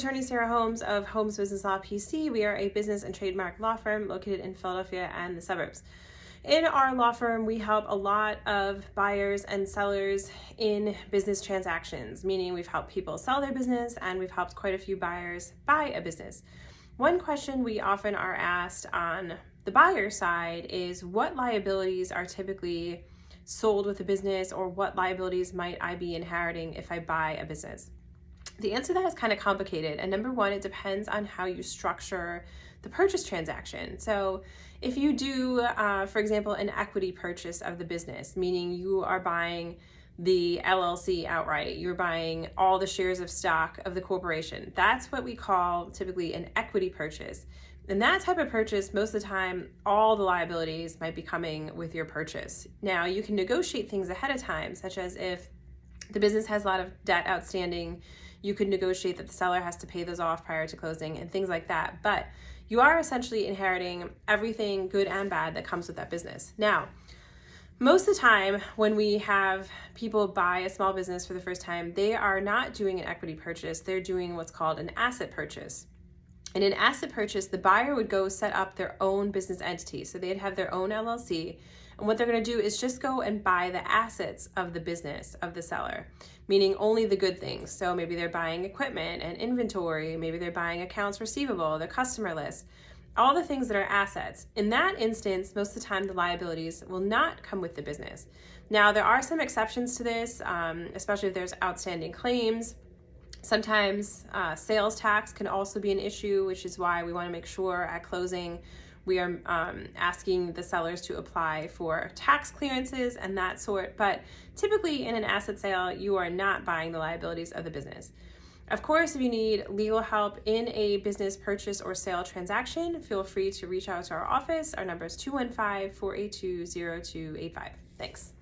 attorney Sarah Holmes of Holmes Business Law PC. We are a business and trademark law firm located in Philadelphia and the suburbs. In our law firm, we help a lot of buyers and sellers in business transactions, meaning we've helped people sell their business and we've helped quite a few buyers buy a business. One question we often are asked on the buyer side is what liabilities are typically sold with a business, or what liabilities might I be inheriting if I buy a business? The answer to that is kind of complicated. And number one, it depends on how you structure the purchase transaction. So if you do, for example, an equity purchase of the business, meaning you are buying the LLC outright, you're buying all the shares of stock of the corporation. That's what we call typically an equity purchase. In that type of purchase, most of the time, all the liabilities might be coming with your purchase. Now, you can negotiate things ahead of time, such as if the business has a lot of debt outstanding, you could negotiate that the seller has to pay those off prior to closing and things like that. But you are essentially inheriting everything good and bad that comes with that business. Now, most of the time when we have people buy a small business for the first time, they are not doing an equity purchase, they're doing what's called an asset purchase. In an asset purchase, the buyer would go set up their own business entity. So they'd have their own LLC. And what they're going to do is just go and buy the assets of the business of the seller, meaning only the good things. So maybe they're buying equipment and inventory. Maybe they're buying accounts receivable, their customer list, all the things that are assets. In that instance, most of the time, the liabilities will not come with the business. Now, there are some exceptions to this, especially if there's outstanding claims. Sometimes sales tax can also be an issue, which is why we want to make sure at closing we are asking the sellers to apply for tax clearances and that sort. But typically in an asset sale, you are not buying the liabilities of the business. Of course, if you need legal help in a business purchase or sale transaction, feel free to reach out to our office. Our number is 215-482-0285. Thanks.